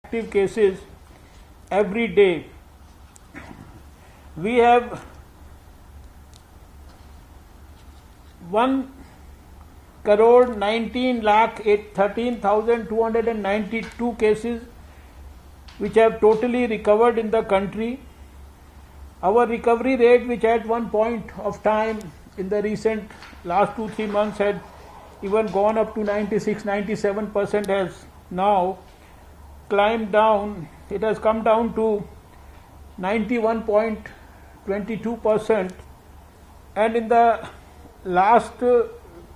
active cases every day. We have 1,19,13,292 cases which have totally recovered in the country. Our recovery rate, which at one point of time in the recent last 2-3 months had even gone up to 96-97%, has now climbed down. It has come down to 91.22%, and in the last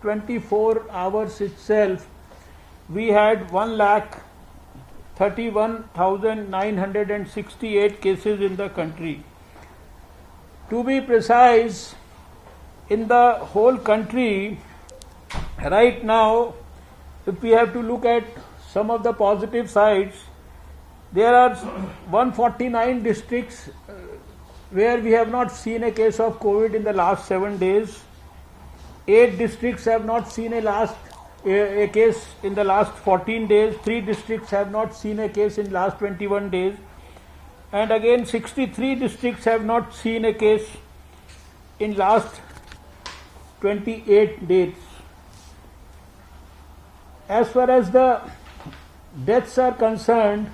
24 hours itself we had 1,31,968 cases in the country. To be precise, in the whole country right now, if we have to look at some of the positive sides, there are 149 districts where we have not seen a case of COVID in the last 7 days. 8 districts have not seen a case in the last 14 days. 3 districts have not seen a case in last 21 days. And again 63 districts have not seen a case in last 28 days. As far as the deaths are concerned,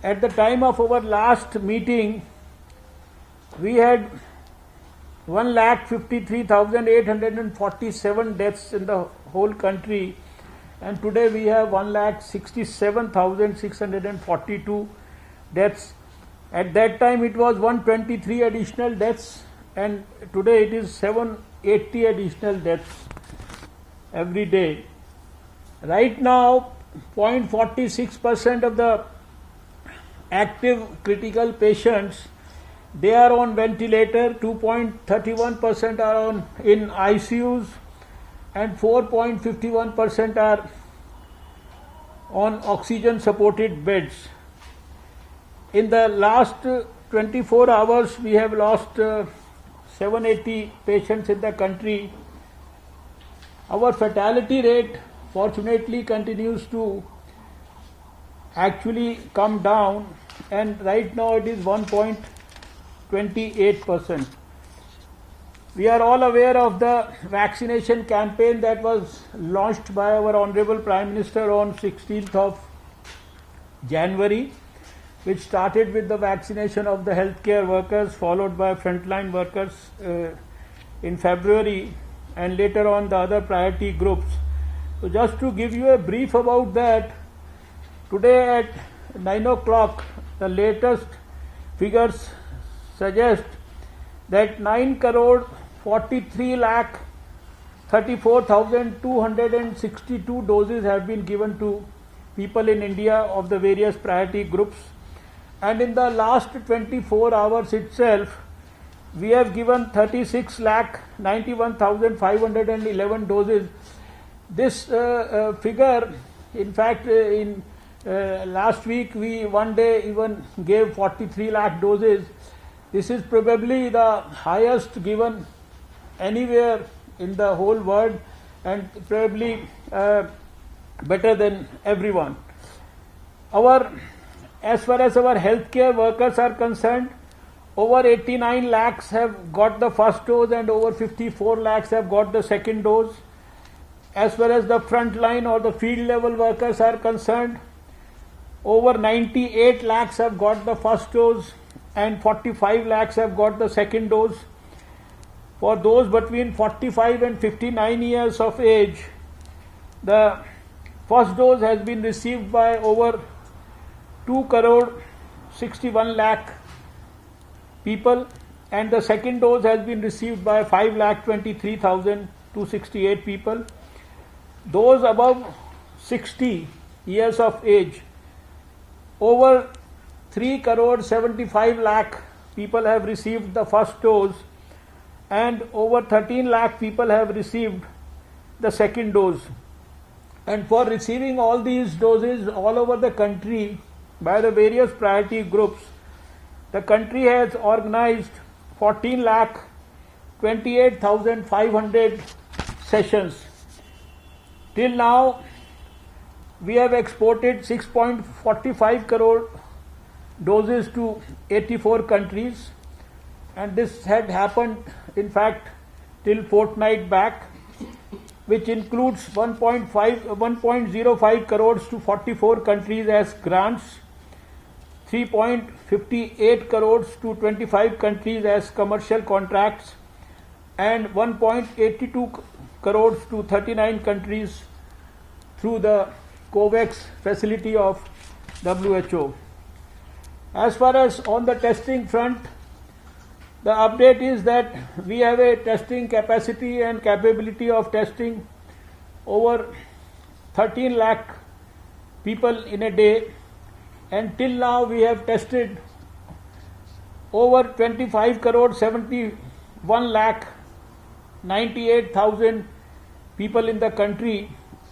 at the time of our last meeting, we had 1,53,847 deaths in the whole country, and today we have 1,67,642 deaths. At that time it was 123 additional deaths, and today it is 780 additional deaths every day. Right now, 0.46% of the active critical patients, they are on ventilator, 2.31% are in ICUs, and 4.51% are on oxygen supported beds. In the last 24 hours we have lost 780 patients in the country. Our fatality rate fortunately continues to actually come down, and right now it is 1.28%. We are all aware of the vaccination campaign that was launched by our Honorable Prime Minister on 16th of January, which started with the vaccination of the healthcare workers, followed by frontline workers in February, and later on the other priority groups. So just to give you a brief about that, today at 9 o'clock, the latest figures suggest that 9,43,34,262 doses have been given to people in India of the various priority groups. And in the last 24 hours itself, we have given 36,91,511 doses. This figure, in fact, in last week we one day even gave 43 lakh doses. This is probably the highest given anywhere in the whole world, and probably better than everyone. As far as our healthcare workers are concerned, over 89 lakhs have got the first dose and over 54 lakhs have got the second dose. As far as the frontline or the field level workers are concerned, over 98 lakhs have got the first dose and 45 lakhs have got the second dose. For those between 45 and 59 years of age, the first dose has been received by over 2,61 lakh people, and the second dose has been received by 5,23,268 people. Those above 60 years of age, over 3,75 lakh people have received the first dose, and over 13 lakh people have received the second dose. And for receiving all these doses all over the country by the various priority groups, the country has organized 14,28,500 sessions. Till now, we have exported 6.45 crore doses to 84 countries, and this had happened in fact till fortnight back, which includes 1.05 crores to 44 countries as grants, 3.58 crores to 25 countries as commercial contracts, and 1.82 crores to 39 countries through the COVAX facility of WHO. As far as on the testing front, the update is that we have a testing capacity and capability of testing over 13 lakh people in a day, and till now we have tested over 25 crore 71 lakh 98,000 people in the country,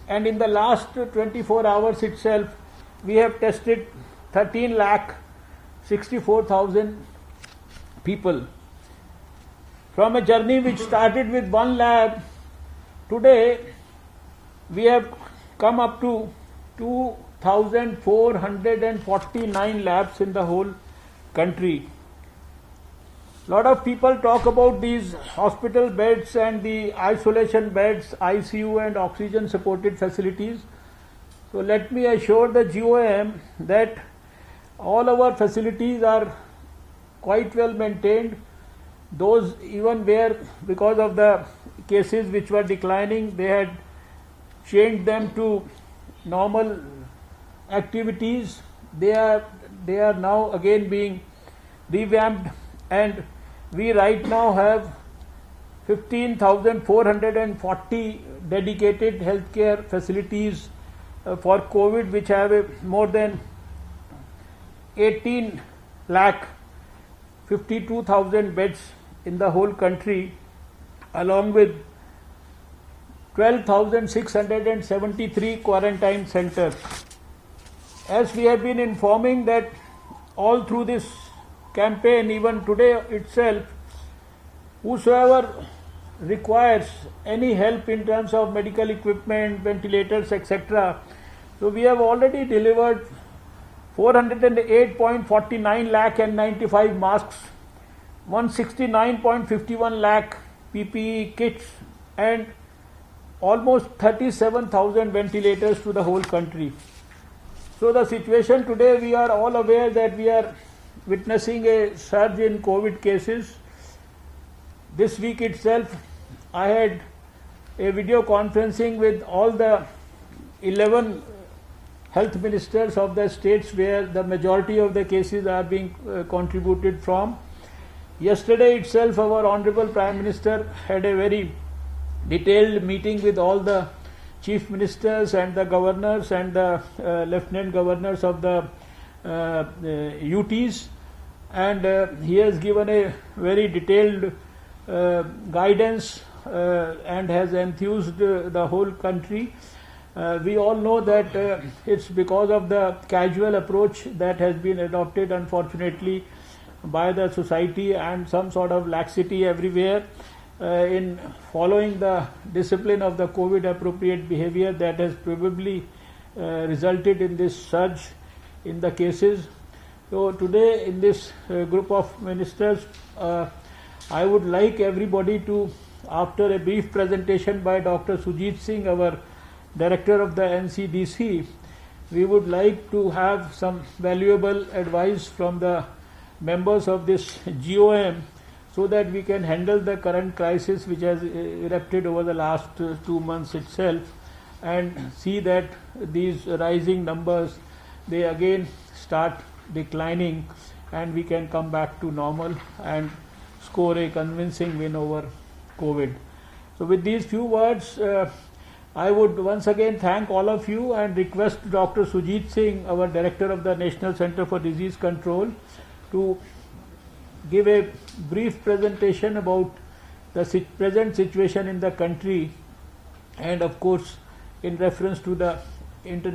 and in the last 24 hours itself we have tested 13 lakh 64,000 people. From a journey which started with one lab, today we have come up to 2,449 labs in the whole country. Lot of people talk about these hospital beds and the isolation beds, ICU and oxygen supported facilities. So let me assure the GOM that all our facilities are quite well maintained. Those even where, because of the cases which were declining, they had changed them to normal activities. They are now again being revamped, and we right now have 15,440 dedicated healthcare facilities for COVID, which have more than 18 lakh 52,000 beds in the whole country, along with 12,673 quarantine centers. As we have been informing that all through this campaign, even today itself, whosoever requires any help in terms of medical equipment, ventilators, etc., so we have already delivered 408.49 lakh and 95 masks, 169.51 lakh PPE kits, and almost 37,000 ventilators to the whole country. So the situation today, we are all aware that we are witnessing a surge in COVID cases. This week itself, I had a video conferencing with all the 11 health ministers of the states where the majority of the cases are being contributed from. Yesterday itself, our Honorable Prime Minister had a very detailed meeting with all the chief ministers and the governors and the lieutenant governors of the UTs, and he has given a very detailed guidance and has enthused the whole country. We all know that it's because of the casual approach that has been adopted, unfortunately, by the society, and some sort of laxity everywhere in following the discipline of the COVID appropriate behavior, that has probably resulted in this surge in the cases. So today in this group of ministers, I would like everybody to, after a brief presentation by Dr. Sujit Singh, our Director of the NCDC, we would like to have some valuable advice from the members of this GOM, so that we can handle the current crisis which has erupted over the last 2 months itself, and see that these rising numbers, they again start declining, and we can come back to normal and score a convincing win over COVID. So with these few words, I would once again thank all of you and request Dr. Sujit Singh, our Director of the National Center for Disease Control, to give a brief presentation about the present situation in the country, and of course in reference to the international